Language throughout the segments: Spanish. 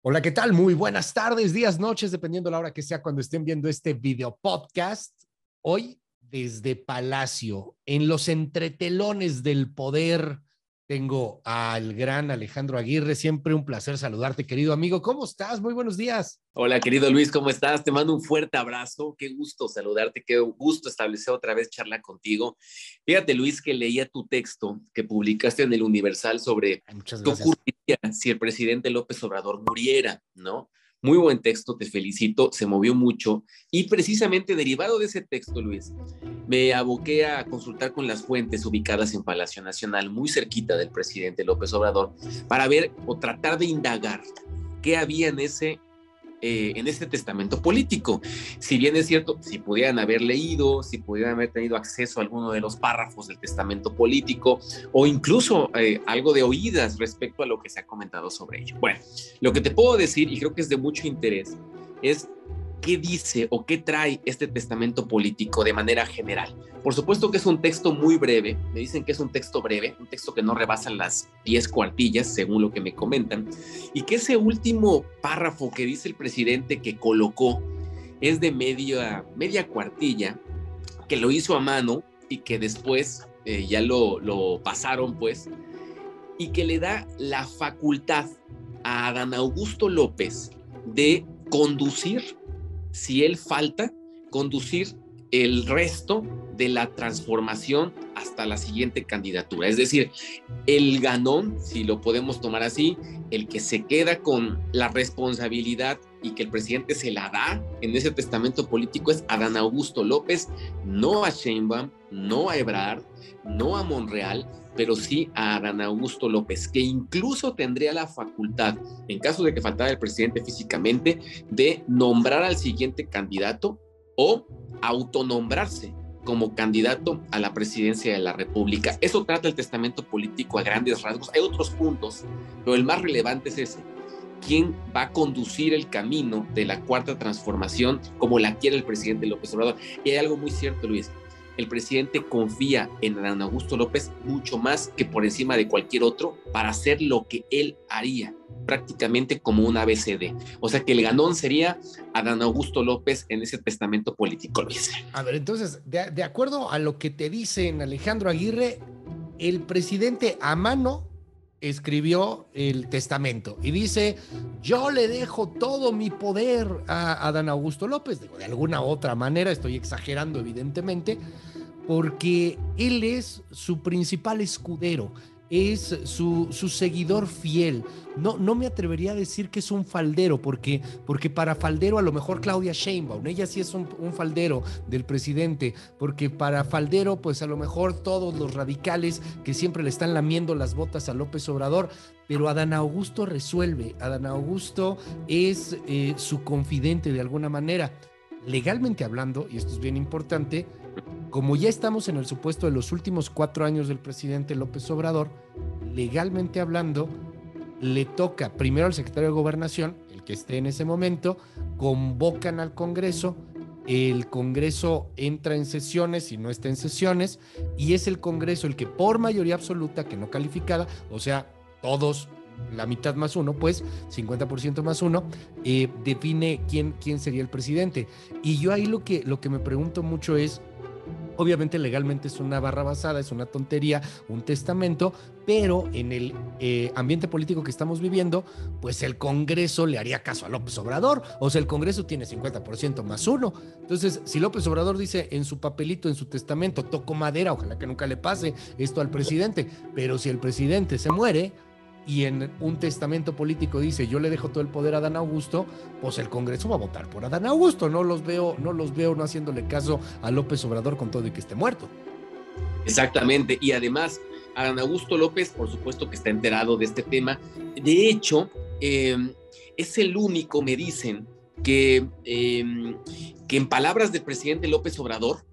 Hola, ¿qué tal? Muy buenas tardes, días, noches, dependiendo la hora que sea cuando estén viendo este video podcast. Hoy, desde Palacio, en los entretelones del poder, tengo al gran Alejandro Aguirre. Siempre un placer saludarte, querido amigo. ¿Cómo estás? Muy buenos días. Hola, querido Luis, ¿cómo estás? Te mando un fuerte abrazo. Qué gusto saludarte, qué gusto establecer otra vez charla contigo. Fíjate, Luis, que leía tu texto que publicaste en el Universal sobre Muchas qué gracias. ocurriría si el presidente López Obrador muriera, ¿no? Muy buen texto, te felicito, se movió mucho. Y precisamente derivado de ese texto, Luis, me aboqué a consultar con las fuentes ubicadas en Palacio Nacional, muy cerquita del presidente López Obrador, para ver o tratar de indagar qué había en este testamento político. Si bien es cierto, si pudieran haber leído, si pudieran haber tenido acceso a alguno de los párrafos del testamento político o incluso algo de oídas respecto a lo que se ha comentado sobre ello. Bueno, lo que te puedo decir, y creo que es de mucho interés, es qué dice o qué trae este testamento político de manera general. Por supuesto que es un texto muy breve, me dicen que es un texto breve, un texto que no rebasa las 10 cuartillas, según lo que me comentan, y que ese último párrafo que dice el presidente que colocó es de media cuartilla, que lo hizo a mano y que después ya lo pasaron, pues, y que le da la facultad a Adán Augusto López de conducir, si él falta, conducir el resto de la transformación hasta la siguiente candidatura. Es decir, el ganón, si lo podemos tomar así, el que se queda con la responsabilidad y que el presidente se la da en ese testamento político es Adán Augusto López, no a Sheinbaum, no a Ebrard, no a Monreal, pero sí a Adán Augusto López, que incluso tendría la facultad, en caso de que faltara el presidente físicamente, de nombrar al siguiente candidato o autonombrarse como candidato a la presidencia de la República. Eso trata el testamento político a grandes rasgos. Hay otros puntos, pero el más relevante es ese. ¿Quién va a conducir el camino de la cuarta transformación como la quiere el presidente López Obrador? Y hay algo muy cierto, Luis. El presidente confía en Adán Augusto López mucho más que por encima de cualquier otro para hacer lo que él haría, prácticamente como un ABCD. O sea que el ganón sería Adán Augusto López en ese testamento político, Luis. A ver, entonces, de acuerdo a lo que te dicen Alejandro Aguirre, el presidente a mano escribió el testamento y dice: yo le dejo todo mi poder a Adán Augusto López. Digo, de alguna otra manera, estoy exagerando evidentemente, porque él es su principal escudero, es su seguidor fiel. No me atrevería a decir que es un faldero, porque para faldero a lo mejor Claudia Sheinbaum, ella sí es un faldero del presidente, porque para faldero pues a lo mejor todos los radicales que siempre le están lamiendo las botas a López Obrador, pero Adán Augusto resuelve, Adán Augusto es su confidente de alguna manera. Legalmente hablando, y esto es bien importante, como ya estamos en el supuesto de los últimos 4 años del presidente López Obrador, legalmente hablando, le toca primero al secretario de Gobernación, el que esté en ese momento, convocan al Congreso, el Congreso entra en sesiones y no está en sesiones, y es el Congreso el que por mayoría absoluta, que no calificada, o sea, todos, la mitad más uno, pues 50% más uno, define quién sería el presidente. Y yo ahí lo que me pregunto mucho es, obviamente legalmente es una barra basada, es una tontería, un testamento, pero en el ambiente político que estamos viviendo, pues el Congreso le haría caso a López Obrador. O sea, el Congreso tiene 50% más uno. Entonces, si López Obrador dice en su papelito, en su testamento, toco madera, ojalá que nunca le pase esto al presidente, pero si el presidente se muere y en un testamento político dice yo le dejo todo el poder a Adán Augusto, pues el Congreso va a votar por Adán Augusto. No los veo no haciéndole caso a López Obrador con todo y que esté muerto. Exactamente, y además Adán Augusto López, por supuesto que está enterado de este tema. De hecho, es el único, me dicen, que en palabras del presidente López Obrador,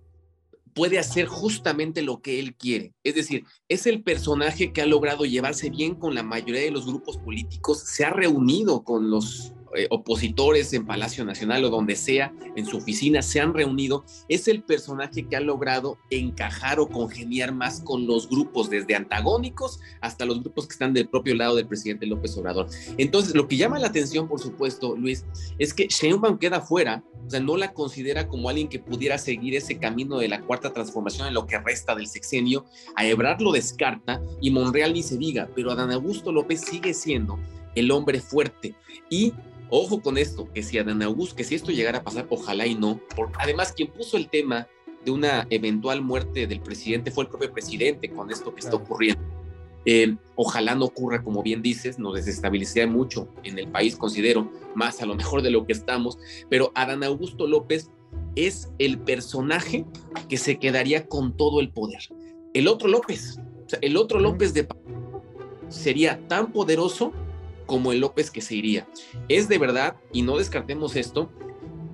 puede hacer justamente lo que él quiere. Es decir, es el personaje que ha logrado llevarse bien con la mayoría de los grupos políticos, se ha reunido con los opositores en Palacio Nacional o donde sea, en su oficina, se han reunido, es el personaje que ha logrado encajar o congeniar más con los grupos, desde antagónicos hasta los grupos que están del propio lado del presidente López Obrador. Entonces, lo que llama la atención, por supuesto, Luis, es que Sheinbaum queda fuera, o sea, no la considera como alguien que pudiera seguir ese camino de la cuarta transformación en lo que resta del sexenio. A Ebrard lo descarta y Monreal ni se diga, pero Adán Augusto López sigue siendo el hombre fuerte. Y ojo con esto, que si Adán Augusto, que si esto llegara a pasar, ojalá y no, porque además quien puso el tema de una eventual muerte del presidente fue el propio presidente con esto que está ocurriendo. Ojalá no ocurra, como bien dices, nos desestabilizaría mucho en el país, considero, más a lo mejor de lo que estamos, pero Adán Augusto López es el personaje que se quedaría con todo el poder. El otro López, o sea, el otro López de sería tan poderoso como el López que se iría. Es de verdad, y no descartemos esto,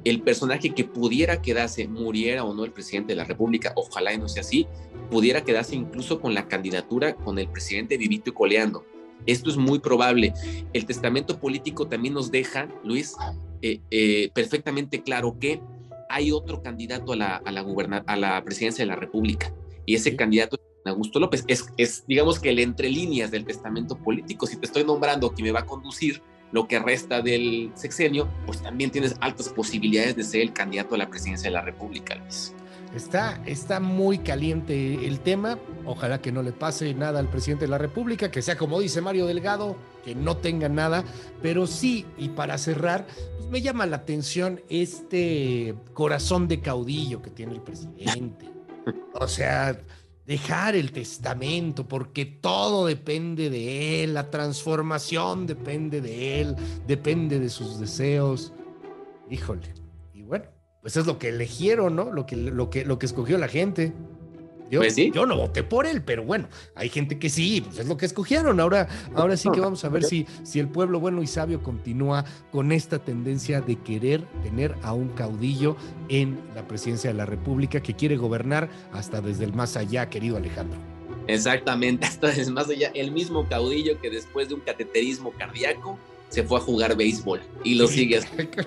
el personaje que pudiera quedarse, muriera o no el presidente de la República, ojalá y no sea así, pudiera quedarse incluso con la candidatura con el presidente vivito y coleando. Esto es muy probable. El testamento político también nos deja, Luis, perfectamente claro que hay otro candidato a la presidencia de la República, y ese candidato es Augusto López. Es, digamos que el entre líneas del testamento político. Si te estoy nombrando que me va a conducir lo que resta del sexenio, pues también tienes altas posibilidades de ser el candidato a la presidencia de la República, Luis. Está muy caliente el tema. Ojalá que no le pase nada al presidente de la República, que sea como dice Mario Delgado, que no tenga nada. Pero sí, y para cerrar, pues me llama la atención este corazón de caudillo que tiene el presidente. O sea, dejar el testamento, porque todo depende de él, la transformación depende de él, depende de sus deseos. Híjole. Y bueno, pues es lo que eligieron, ¿no? Lo que escogió la gente. Pues sí. Yo no voté por él, pero bueno, hay gente que sí, pues es lo que escogieron. Ahora sí que vamos a ver si el pueblo bueno y sabio continúa con esta tendencia de querer tener a un caudillo en la presidencia de la República que quiere gobernar hasta desde el más allá, querido Alejandro. Exactamente, hasta desde el más allá. El mismo caudillo que después de un cateterismo cardíaco se fue a jugar béisbol y lo sigue haciendo.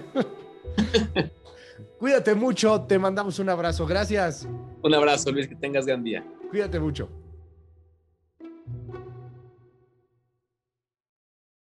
Cuídate mucho, te mandamos un abrazo. Gracias. Un abrazo, Luis, que tengas gran día. Cuídate mucho.